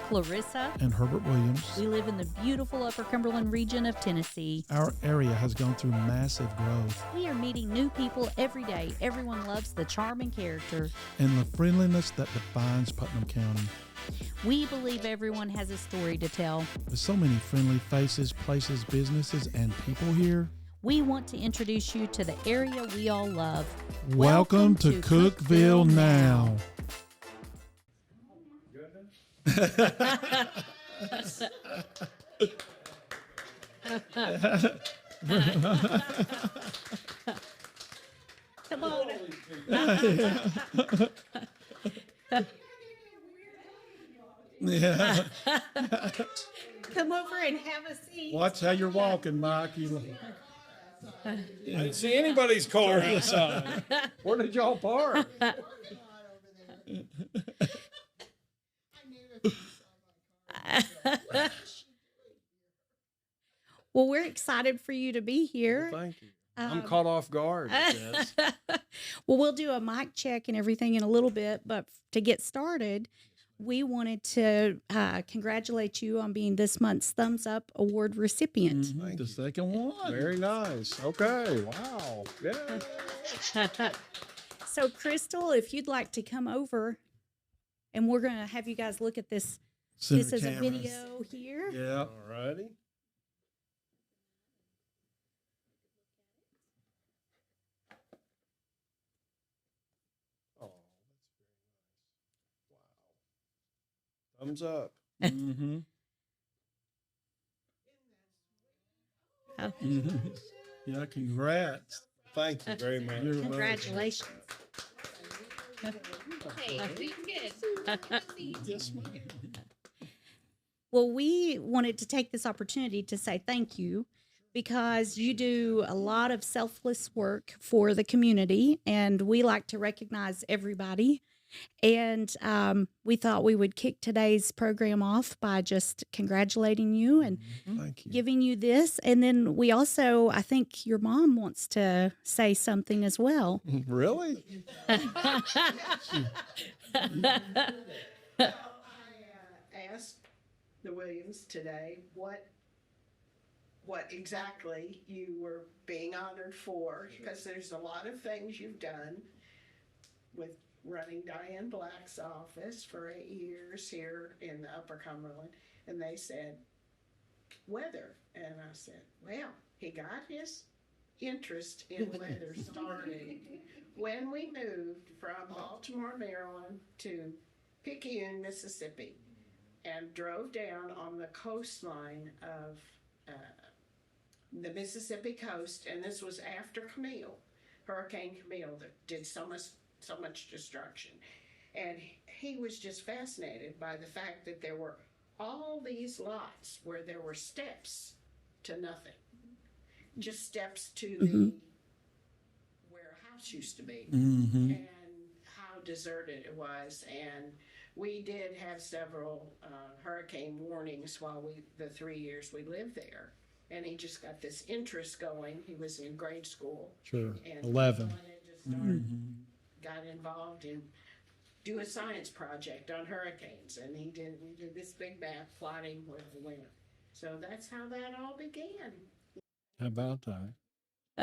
Clarissa. And Herbert Williams. We live in the beautiful Upper Cumberland region of Tennessee. Our area has gone through massive growth. We are meeting new people every day. Everyone loves the charm and character. And the friendliness that defines Putnam County. We believe everyone has a story to tell. With so many friendly faces, places, businesses, and people here. We want to introduce you to the area we all love. Welcome to Cookeville Now. Come on. Yeah. Come over and have a seat. Watch how you're walking, Mike. I didn't see anybody's car outside. Where did y'all park? Well, we're excited for you to be here. Well, thank you. I'm caught off guard. Yes. Well, we'll do a mic check and everything in a little bit, but to get started, we wanted to congratulate you on being this month's Thumbs Up Award recipient. Mm-hmm. The second one. Very nice. Okay. Wow. Yeah. So, Crystal, if you'd like to come over, and we're going to have you guys look at this. Center This is cameras. a video here. Yeah. All righty. Oh, that's very nice. Wow. Thumbs up. Mm-hmm. Oh, Yeah, congrats. Thank you very much. You're welcome. congratulations. Yes, ma'am. Well, we wanted to take this opportunity to say thank you because you do a lot of selfless work for the community, and we like to recognize everybody. And we thought we would kick today's program off by just congratulating you and Thank you. giving you this. And then we also, I think your mom wants to say something as well. Really? Asked the Williams today what exactly you were being honored for, because there's a lot of things you've done with running Diane Black's office for 8 years here in the Upper Cumberland, and they said weather, and I said, well, he got his interest in weather started when we moved from Baltimore, Maryland to Picayune, Mississippi, and drove down on the coastline of the Mississippi coast. And this was after Hurricane Camille, that did so much destruction. And he was just fascinated by the fact that there were all these lots where there were steps to nothing, just steps to the where a house used to be, and how deserted it was. And we did have several hurricane warnings while the 3 years we lived there. And he just got this interest going. He was in grade school. Sure. And 11. He wanted to got involved in do a science project on hurricanes. And we did this big map plotting where we went. So that's how that all began. How about that?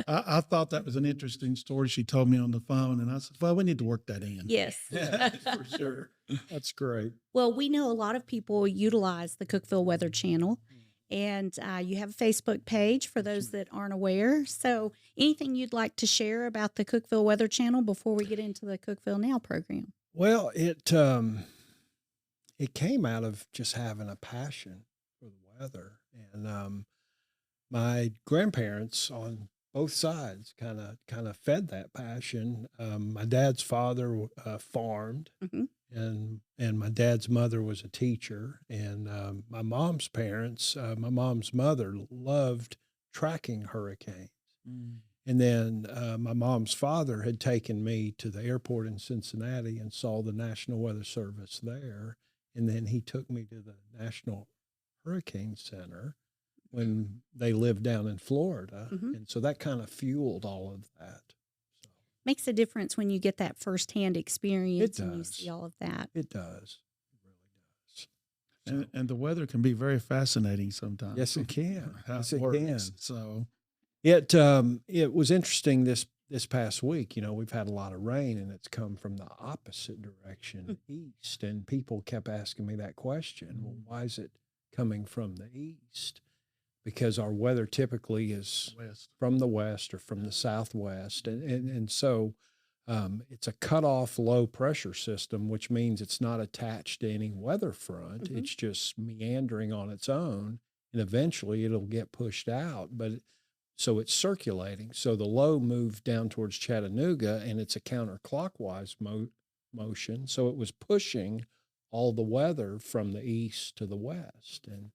I thought that was an interesting story she told me on the phone, and I said, well, we need to work that in. Yes. For sure. That's great. Well, we know a lot of people utilize the Cookeville Weather Channel, and you have a Facebook page for those that aren't aware. So anything you'd like to share about the Cookeville Weather Channel before we get into the Cookeville Now program? Well, it came out of just having a passion for the weather, and my grandparents on both sides kind of fed that passion. My dad's father farmed, and my dad's mother was a teacher, and my mom's parents, my mom's mother loved tracking hurricanes. And then my mom's father had taken me to the airport in Cincinnati and saw the National Weather Service there. And then he took me to the National Hurricane Center when they lived down in Florida. And so that kind of fueled all of that. So Makes a difference when you get that firsthand experience It and you does. see all of that. it does. It really does. And the weather can be very fascinating sometimes. Yes, it can. How Yes, it it works. can. So It was interesting this past week. We've had a lot of rain, and it's come from the opposite direction, east. And people kept asking me that question. Well, why is it coming from the east? Because our weather typically is west. from the west or from the southwest, and so it's a cut-off low pressure system, which means it's not attached to any weather front. Mhm. It's just meandering on its own, and eventually it'll get pushed out. So it's circulating. So the low moved down towards Chattanooga, and it's a counterclockwise motion. So it was pushing all the weather from the east to the west, and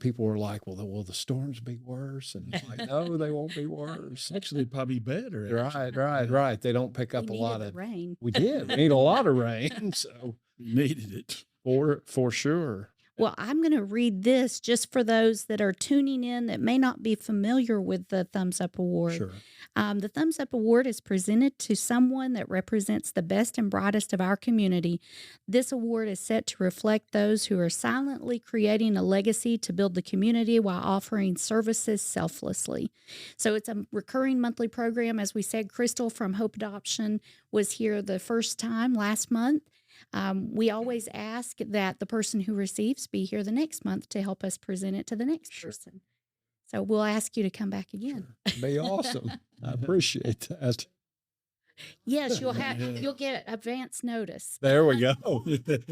people were like, "Well, will the storms be worse?" And it's like, "No, they won't be worse." Actually, probably better. actually. Right. They don't pick We up a needed lot the of rain. We did. We need a lot of rain, so We needed it. for sure. Well, I'm going to read this just for those that are tuning in that may not be familiar with the Thumbs Up Award. Sure. The Thumbs Up Award is presented to someone that represents the best and brightest of our community. This award is set to reflect those who are silently creating a legacy to build the community while offering services selflessly. So it's a recurring monthly program. As we said, Crystal from Hope Adoption was here the first time last month. We always ask that the person who receives be here the next month to help us present it to the next Sure. person. So we'll ask you to come back again. Be awesome. I appreciate that. Yes, you'll get advance notice. There we go.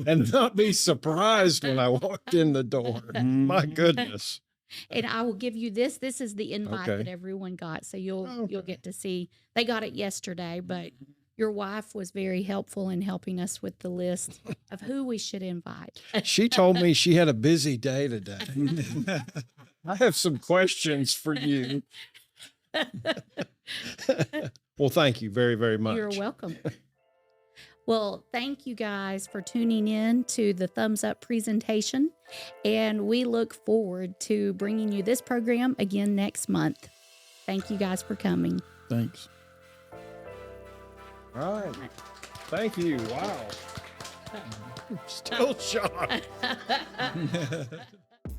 And not be surprised when I walked in the door. My goodness. And I will give you this. This is the invite Okay. that everyone got. So you'll Okay. get to see. They got it yesterday, but your wife was very helpful in helping us with the list of who we should invite. She told me she had a busy day today. I have some questions for you. Well, thank you very, very much. You're welcome. Well, thank you guys for tuning in to the Thumbs Up presentation. And we look forward to bringing you this program again next month. Thank you guys for coming. Thanks. All right. Thank you. Wow. Still shocked.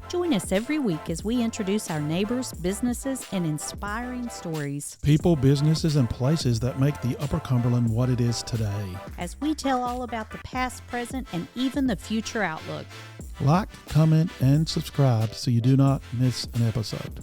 Join us every week as we introduce our neighbors, businesses, and inspiring stories. People, businesses, and places that make the Upper Cumberland what it is today. As we tell all about the past, present, and even the future outlook. Like, comment, and subscribe so you do not miss an episode.